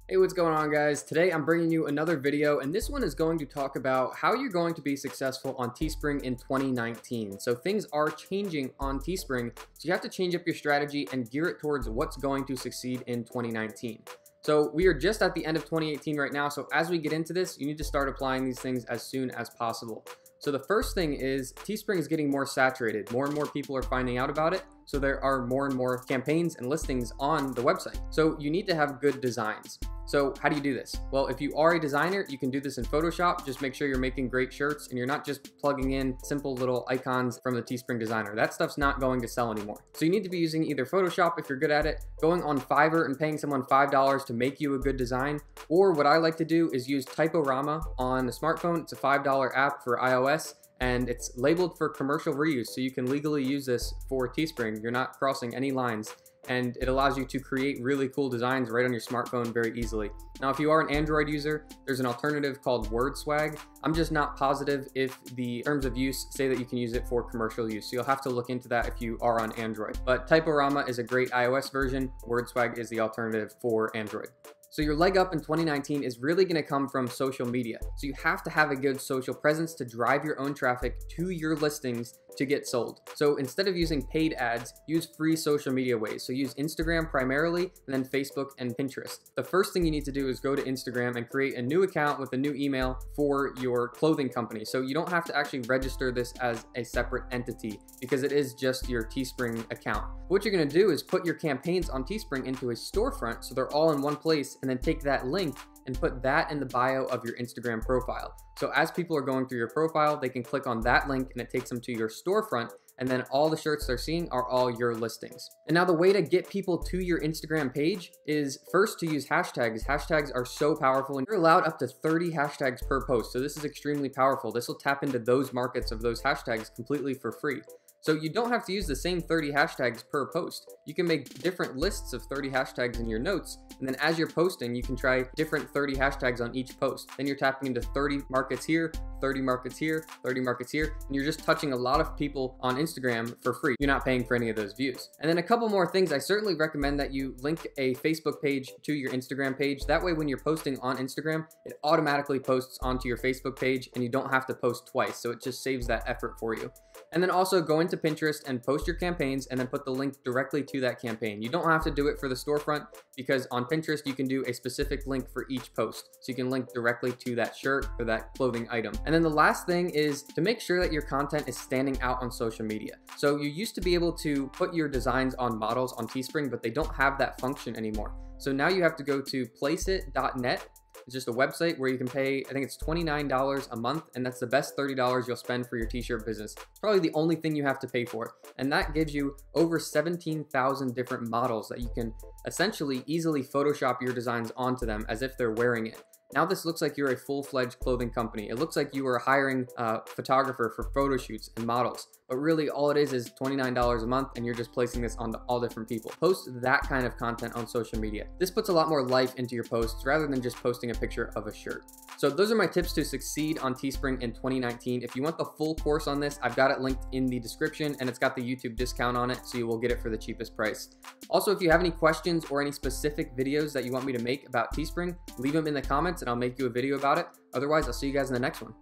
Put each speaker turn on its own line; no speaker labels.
Hey, what's going on, guys? Today I'm bringing you another video, and this one is going to talk about how you're going to be successful on Teespring in 2019. So things are changing on Teespring, so you have to change up your strategy and gear it towards what's going to succeed in 2019. So we are just at the end of 2018 right now, so as we get into this, you need to start applying these things as soon as possible. So the first thing is Teespring is getting more saturated. More and more people are finding out about it, so there are more and more campaigns and listings on the website. So you need to have good designs. So how do you do this? Well, if you are a designer, you can do this in Photoshop. Just make sure you're making great shirts and you're not just plugging in simple little icons from the Teespring designer. That stuff's not going to sell anymore. So you need to be using either Photoshop if you're good at it, going on Fiverr and paying someone $5 to make you a good design, or what I like to do is use Typorama on the smartphone. It's a $5 app for iOS, and it's labeled for commercial reuse, so you can legally use this for Teespring. You're not crossing any lines, and it allows you to create really cool designs right on your smartphone very easily. Now, if you are an Android user, there's an alternative called wordswag. I'm just not positive if the terms of use say that you can use it for commercial use, so you'll have to look into that if you are on Android. But Typorama is a great iOS version. Wordswag is the alternative for Android. So your leg up in 2019 is really going to come from social media. So you have to have a good social presence to drive your own traffic to your listings to get sold. So instead of using paid ads, use free social media ways. So use Instagram primarily, and then Facebook and Pinterest. The first thing you need to do is go to Instagram and create a new account with a new email for your clothing company. So you don't have to actually register this as a separate entity because it is just your Teespring account. What you're going to do is put your campaigns on Teespring into a storefront so they're all in one place, and then take that link and put that in the bio of your Instagram profile. So as people are going through your profile, they can click on that link and it takes them to your storefront, and then all the shirts they're seeing are all your listings. And now the way to get people to your Instagram page is first to use hashtags. Hashtags are so powerful, and you're allowed up to 30 hashtags per post. So this is extremely powerful. This will tap into those markets of those hashtags completely for free. So you don't have to use the same 30 hashtags per post. You can make different lists of 30 hashtags in your notes, and then as you're posting, you can try different 30 hashtags on each post. Then you're tapping into 30 markets here, 30 markets here, 30 markets here, and you're just touching a lot of people on Instagram for free. You're not paying for any of those views. And then a couple more things. I certainly recommend that you link a Facebook page to your Instagram page. That way, when you're posting on Instagram, it automatically posts onto your Facebook page, and you don't have to post twice. So it just saves that effort for you. And then also go into Pinterest and post your campaigns, and then put the link directly to that campaign. You don't have to do it for the storefront, because on Pinterest you can do a specific link for each post. So you can link directly to that shirt or that clothing item. And then the last thing is to make sure that your content is standing out on social media. So you used to be able to put your designs on models on Teespring, but they don't have that function anymore. So now you have to go to placeit.net. It's just a website where you can pay, I think it's $29 a month, and that's the best $30 you'll spend for your t-shirt business. It's probably the only thing you have to pay for. And that gives you over 17,000 different models that you can essentially easily Photoshop your designs onto them as if they're wearing it. Now this looks like you're a full-fledged clothing company. It looks like you are hiring a photographer for photo shoots and models, but really all it is $29 a month, and you're just placing this onto all different people. Post that kind of content on social media. This puts a lot more life into your posts rather than just posting a picture of a shirt. So those are my tips to succeed on Teespring in 2019. If you want the full course on this, I've got it linked in the description, and it's got the YouTube discount on it, so you will get it for the cheapest price. Also, if you have any questions or any specific videos that you want me to make about Teespring, leave them in the comments and I'll make you a video about it. Otherwise, I'll see you guys in the next one.